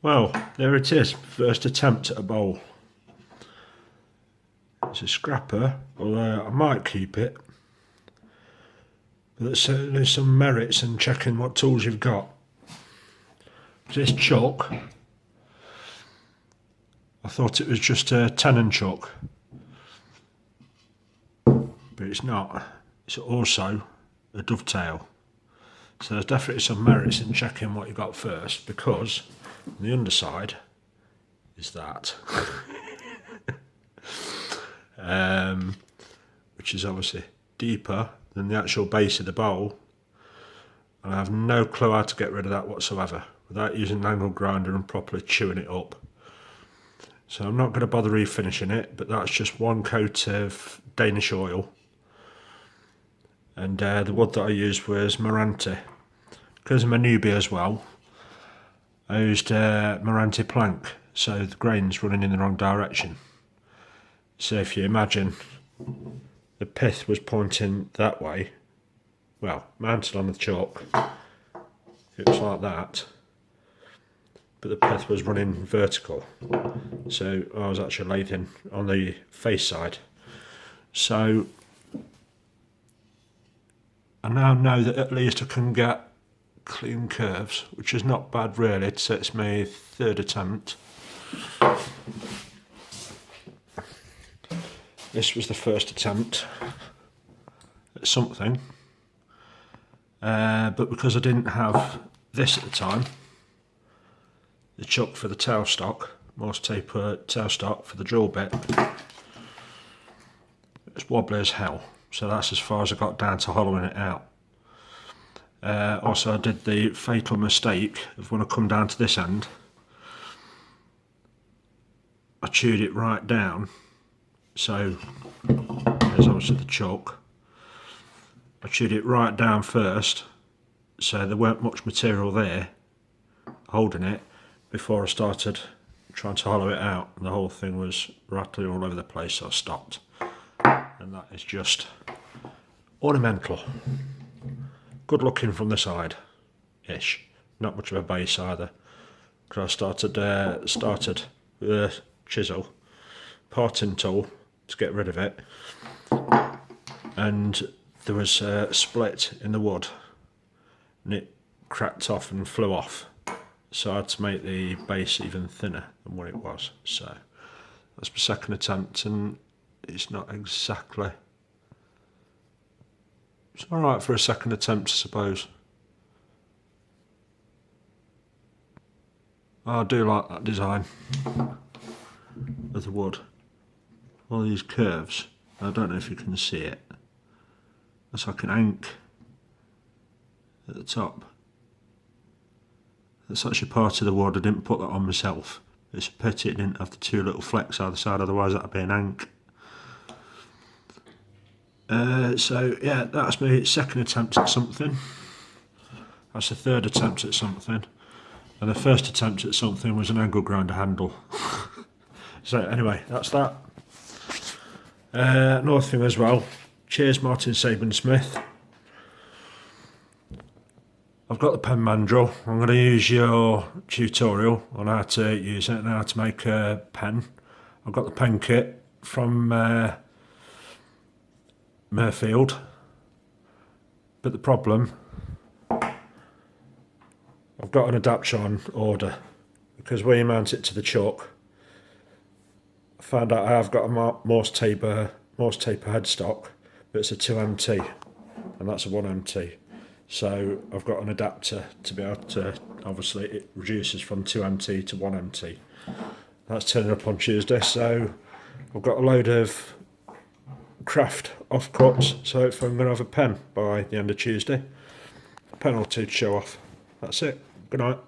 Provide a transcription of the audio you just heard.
Well, there it is, first attempt at a bowl. It's a scrapper, although I might keep it. But there's certainly some merits in checking what tools you've got. This chalk, I thought it was just a tenon chalk, but it's not. It's also a dovetail. So there's definitely some merits in checking what you got first, because the underside is that. Which is obviously deeper than the actual base of the bowl, and I have no clue how to get rid of that whatsoever without using an angle grinder and properly chewing it up. So I'm not going to bother refinishing it, but that's just one coat of Danish oil. And the wood that I used was Marante. Because I'm a newbie as well, I used Marante plank, so the grain's running in the wrong direction. So if you imagine the pith was pointing that way, well, mounted on the chalk, it was like that, but the pith was running vertical. So I was actually lathing on the face side. So I now know that at least I can get clean curves, which is not bad really, so it's my third attempt. This was the first attempt at something, but because I didn't have this at the time, the chuck for the tailstock, Morse taper tailstock for the drill bit, it's wobbly as hell, so that's as far as I got down to hollowing it out. Also I did the fatal mistake of when I come down to this end, I chewed it right down. So there's obviously the chalk. I chewed it right down first, so there weren't much material there holding it before I started trying to hollow it out, and the whole thing was rattling all over the place, so I stopped. And that is just ornamental. Good looking from the side ish, not much of a base either, because I started with a chisel parting tool to get rid of it, and there was a split in the wood and it cracked off and flew off, so I had to make the base even thinner than what it was. So that's my second attempt, and it's not exactly, it's alright for a second attempt I suppose. I do like that design of the wood. All these curves, I don't know if you can see it, that's like an ank at the top. That's actually part of the wood, I didn't put that on myself. It's a pity it didn't have the two little flecks either side, otherwise that would be an ank. So yeah, that's my second attempt at something. That's the third attempt at something. And the first attempt at something was an angle grinder handle. So anyway, that's that. Another thing as well, cheers Martin Saban Smith. I've got the pen mandrel. I'm going to use your tutorial on how to use it and how to make a pen. I've got the pen kit from Murfield, but the problem, I've got an adapter on order, because where you mount it to the chalk, I found out I have got a Morse taper headstock, but it's a 2MT and that's a 1MT. So I've got an adapter to be able to, obviously it reduces from 2MT to 1MT. That's turning up on Tuesday, so I've got a load of craft offcuts, so hopefully I'm going to have a pen by the end of Tuesday. A pen or two to show off. That's it. Good night.